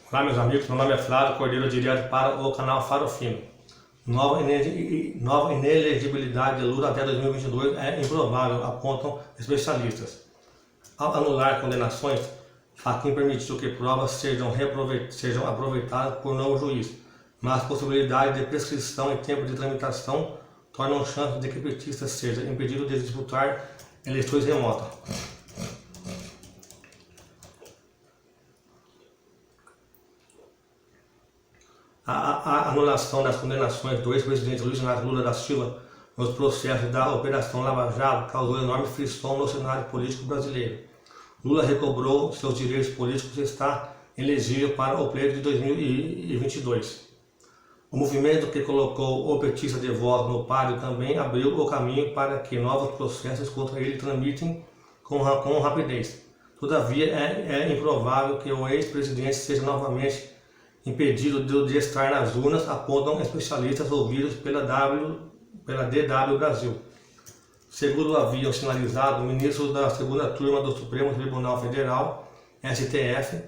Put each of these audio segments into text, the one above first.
Olá meus amigos, meu nome é Flávio Cordeiro, direto para o canal Farofino. Nova inelegibilidade de Lula até 2022 é improvável, apontam especialistas. Ao anular condenações, Fachin permitiu que provas sejam aproveitadas por novo juiz, mas possibilidade de prescrição e tempo de tramitação tornam chance de que petista seja impedido de disputar eleições remotas. A anulação das condenações do ex-presidente Luiz Inácio Lula da Silva nos processos da Operação Lava Jato causou enorme frição no cenário político brasileiro. Lula recobrou seus direitos políticos e está elegível para o pleito de 2022. O movimento que colocou o petista de volta no páreo também abriu o caminho para que novos processos contra ele tramitem com rapidez. Todavia, é improvável que o ex-presidente seja novamente impedido de estar nas urnas, apontam especialistas ouvidos pela DW Brasil. Segundo haviam sinalizado, o ministro da segunda turma do Supremo Tribunal Federal, STF,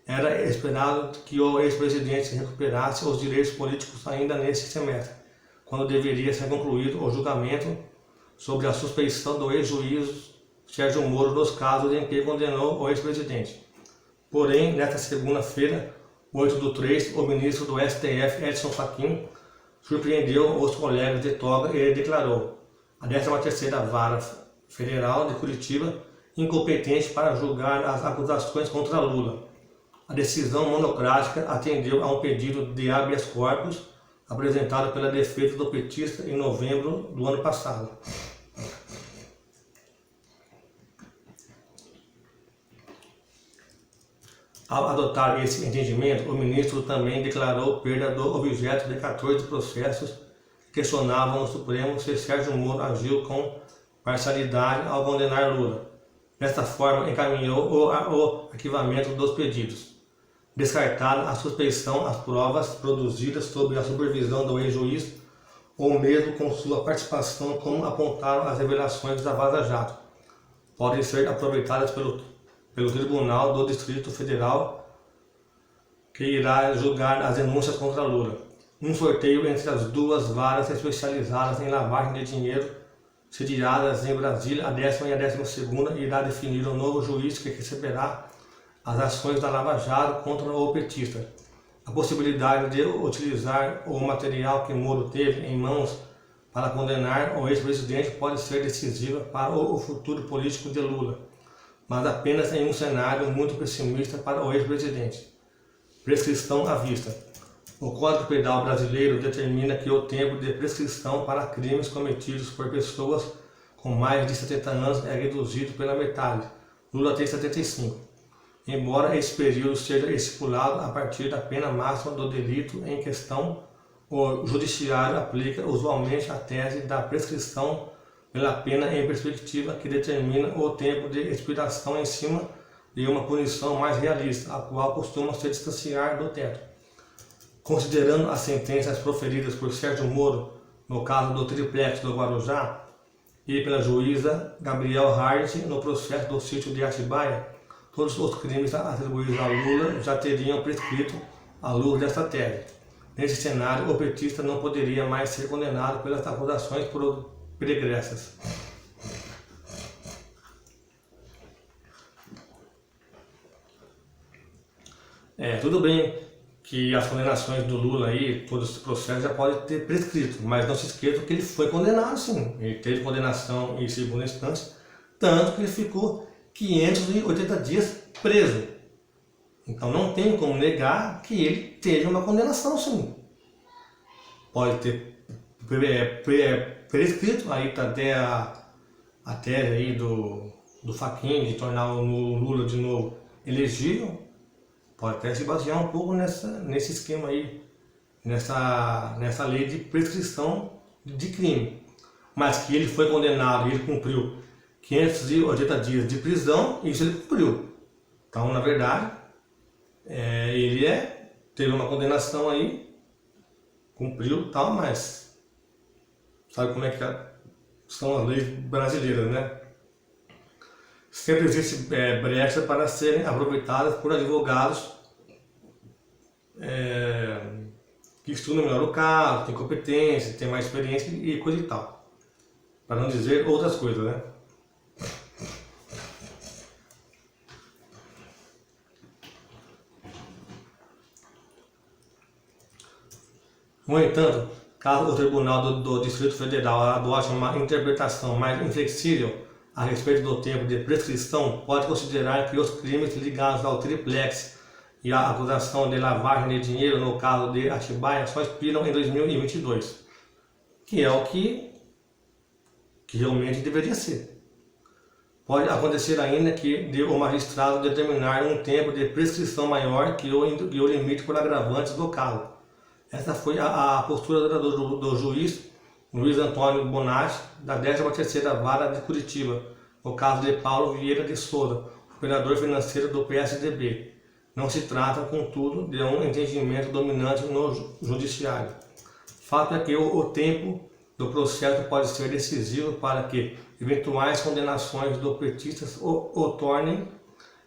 era esperado que o ex-presidente recuperasse os direitos políticos ainda neste semestre, quando deveria ser concluído o julgamento sobre a suspeição do ex-juiz Sérgio Moro nos casos em que condenou o ex-presidente. Porém, nesta segunda-feira, 8/3, o ministro do STF, Edson Fachin, surpreendeu os colegas de toga e declarou a 13ª Vara Federal de Curitiba incompetente para julgar as acusações contra Lula. A decisão monocrática atendeu a um pedido de habeas corpus apresentado pela defesa do petista em novembro do ano passado. Ao adotar esse entendimento, o ministro também declarou perda do objeto de 14 processos que questionavam no Supremo se Sérgio Moro agiu com parcialidade ao condenar Lula. Desta forma, encaminhou o arquivamento dos pedidos, descartada a suspeição às provas produzidas sob a supervisão do ex-juiz ou mesmo com sua participação, como apontaram as revelações da Vaza Jato, podem ser aproveitadas pelo Tribunal do Distrito Federal, que irá julgar as denúncias contra Lula. Um sorteio entre as duas varas especializadas em lavagem de dinheiro, sediadas em Brasília, a 10ª e a 12ª, irá definir o novo juiz que receberá as ações da Lava Jato contra o petista. A possibilidade de utilizar o material que Moro teve em mãos para condenar o ex-presidente pode ser decisiva para o futuro político de Lula, mas apenas em um cenário muito pessimista para o ex-presidente. Prescrição à vista. O Código Penal brasileiro determina que o tempo de prescrição para crimes cometidos por pessoas com mais de 70 anos é reduzido pela metade. Lula tem 75. Embora esse período seja estipulado a partir da pena máxima do delito em questão, o Judiciário aplica usualmente a tese da prescrição pela pena em perspectiva, que determina o tempo de expiração em cima de uma punição mais realista, a qual costuma se distanciar do teto. Considerando as sentenças proferidas por Sérgio Moro no caso do triplex do Guarujá e pela juíza Gabriel Hart no processo do sítio de Atibaia, todos os crimes atribuídos a Lula já teriam prescrito à luz desta tese. Nesse cenário, o petista não poderia mais ser condenado pelas acusações pregressas. Tudo bem que as condenações do Lula aí, todo esse processo já pode ter prescrito, mas não se esqueça que ele foi condenado sim, ele teve condenação em segunda instância, tanto que ele ficou 580 dias preso. Então não tem como negar que ele teve uma condenação sim. Pode ter prescrito, aí está até a tese aí do Fachin de tornar o Lula de novo elegível, pode até se basear um pouco nesse esquema aí, nessa lei de prescrição de crime. Mas que ele foi condenado e ele cumpriu 580 dias de prisão, isso ele cumpriu. Então, na verdade, ele teve uma condenação aí, cumpriu tal, mas sabe como é que são as leis brasileiras, né? Sempre existe brecha para serem aproveitadas por advogados que estuda melhor o caso, tem competência, tem mais experiência e coisa e tal. Para não dizer outras coisas, né? No entanto, caso o Tribunal do Distrito Federal adote uma interpretação mais inflexível a respeito do tempo de prescrição, pode considerar que os crimes ligados ao triplex e a acusação de lavagem de dinheiro no caso de Atibaia só expiram em 2022, que é o que realmente deveria ser. Pode acontecer ainda que o magistrado determinar um tempo de prescrição maior que o limite por agravantes do caso. Essa foi a postura do juiz Luiz Antônio Bonatti, da 13ª Vara de Curitiba, no caso de Paulo Vieira de Souza, operador financeiro do PSDB. Não se trata, contudo, de um entendimento dominante no judiciário. Fato é que o tempo do processo pode ser decisivo para que eventuais condenações do petistas o tornem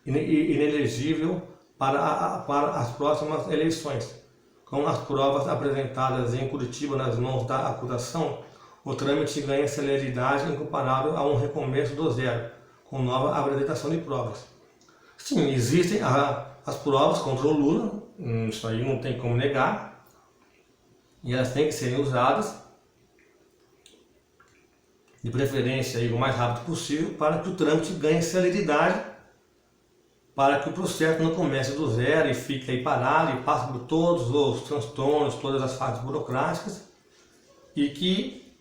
inelegível para as próximas eleições. Com as provas apresentadas em Curitiba nas mãos da acusação, o trâmite ganha celeridade incomparável a um recomeço do zero, com nova apresentação de provas. Sim, existem as provas contra o Lula, isso aí não tem como negar, e elas têm que serem usadas, de preferência aí, o mais rápido possível, para que o trâmite ganhe celeridade, para que o processo não comece do zero e fique aí parado e passe por todos os transtornos, todas as fases burocráticas e que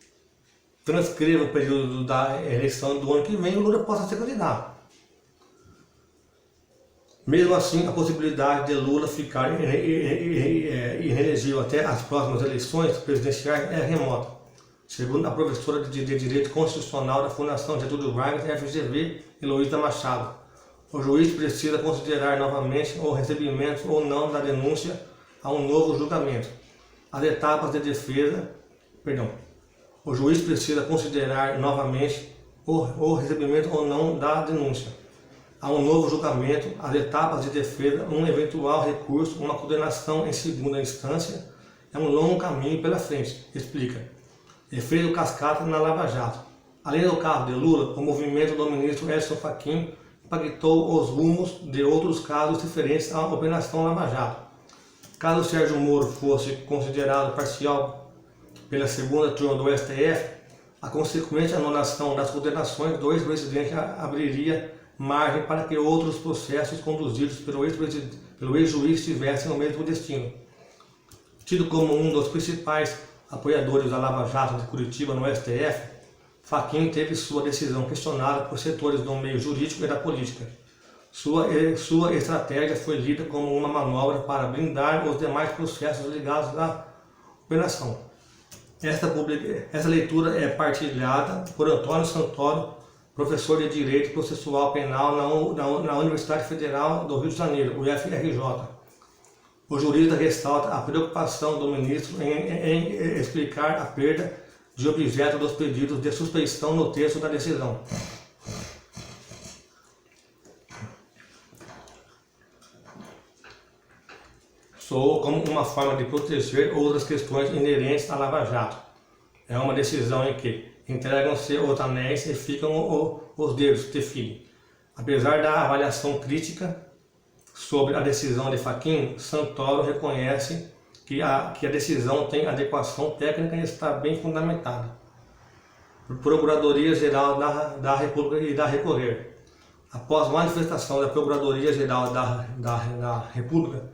transcreva o período da eleição do ano que vem e o Lula possa ser candidato. Mesmo assim, a possibilidade de Lula ficar inelegível até as próximas eleições presidenciais é remota, segundo a professora de Direito Constitucional da Fundação Getúlio Vargas, FGV, Heloísa Machado. O juiz precisa considerar novamente o recebimento ou não da denúncia a um novo julgamento. As etapas de defesa, o juiz precisa considerar novamente o recebimento ou não da denúncia a um novo julgamento, as etapas de defesa, um eventual recurso, uma condenação em segunda instância. É um longo caminho pela frente, explica. Efeito cascata na Lava Jato. Além do caso de Lula, o movimento do ministro Edson Fachin impactou os rumos de outros casos diferentes à Operação Lava Jato. Caso Sérgio Moro fosse considerado parcial pela segunda turma do STF, a consequente anulação das condenações do ex-presidente abriria margem para que outros processos conduzidos pelo ex-juiz tivessem o mesmo destino. Tido como um dos principais apoiadores da Lava Jato de Curitiba no STF, Fachin teve sua decisão questionada por setores do meio jurídico e da política. Sua estratégia foi lida como uma manobra para blindar os demais processos ligados à operação. Essa leitura é partilhada por Antônio Santoro, professor de Direito Processual Penal na Universidade Federal do Rio de Janeiro, UFRJ. O jurista ressalta a preocupação do ministro em explicar a perda de objeto dos pedidos de suspeição no texto da decisão. Soou como uma forma de proteger outras questões inerentes à Lava Jato. É uma decisão em que entregam-se os anéis e ficam os dedos, define. Apesar da avaliação crítica sobre a decisão de Fachin, Santoro reconhece que a decisão tem adequação técnica e está bem fundamentada. Procuradoria-Geral da República irá recorrer. Após manifestação da Procuradoria-Geral da República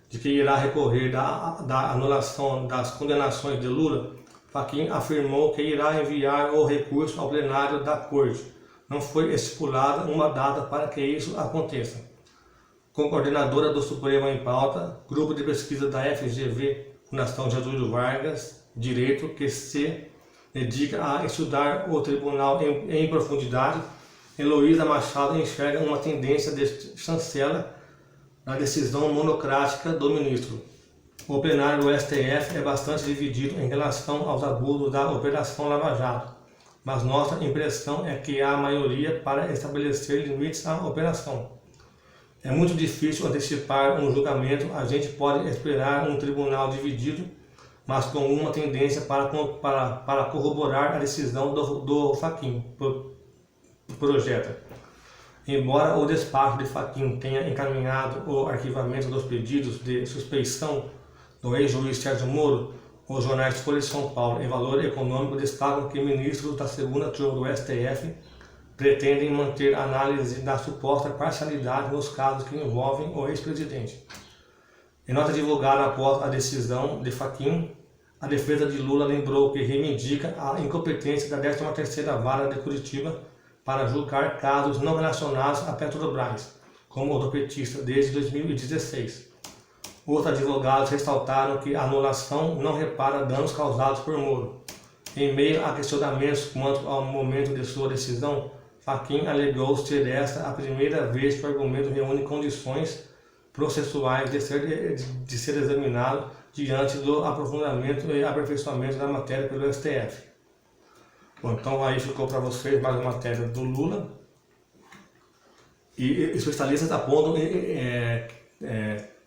de que irá recorrer da anulação das condenações de Lula, Fachin afirmou que irá enviar o recurso ao plenário da Corte. Não foi estipulada uma data para que isso aconteça. Com coordenadora do Supremo em pauta, grupo de pesquisa da FGV, Fundação Getúlio Vargas, Direito, que se dedica a estudar o tribunal em profundidade, Heloísa Machado enxerga uma tendência de chancela na decisão monocrática do ministro. O plenário do STF é bastante dividido em relação aos abusos da Operação Lava Jato, mas nossa impressão é que há maioria para estabelecer limites à operação. É muito difícil antecipar um julgamento, a gente pode esperar um tribunal dividido, mas com uma tendência para corroborar a decisão do Fachin, projeta. Embora o despacho de Fachin tenha encaminhado o arquivamento dos pedidos de suspeição do ex-juiz Sérgio Moro, os jornais Folha de São Paulo e Valor Econômico destacam que ministros da segunda turma do STF pretendem manter a análise da suposta parcialidade nos casos que envolvem o ex-presidente. Em nota divulgada após a decisão de Fachin, a defesa de Lula lembrou que reivindica a incompetência da 13ª Vara de Curitiba para julgar casos não relacionados à Petrobras, como o do petista desde 2016. Outros advogados ressaltaram que a anulação não repara danos causados por Moro. Em meio a questionamentos quanto ao momento de sua decisão, Fachin alegou ser esta a primeira vez que o argumento reúne condições processuais de ser examinado diante do aprofundamento e aperfeiçoamento da matéria pelo STF. Bom, então aí ficou para vocês mais uma matéria do Lula. E especialistas apontam,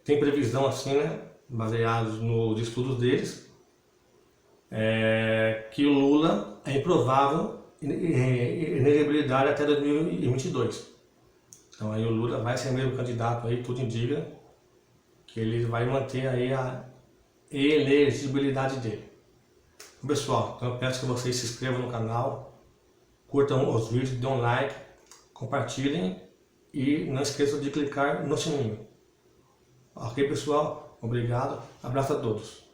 tem previsão assim, né, baseados nos estudos deles, que o Lula é improvável inelegibilidade até 2022. Então aí o Lula vai ser mesmo candidato aí, tudo indica que ele vai manter aí a elegibilidade dele. Então, pessoal, então eu peço que vocês se inscrevam no canal, curtam os vídeos, dêem um like, compartilhem e não esqueçam de clicar no sininho. Ok, pessoal? Obrigado. Abraço a todos.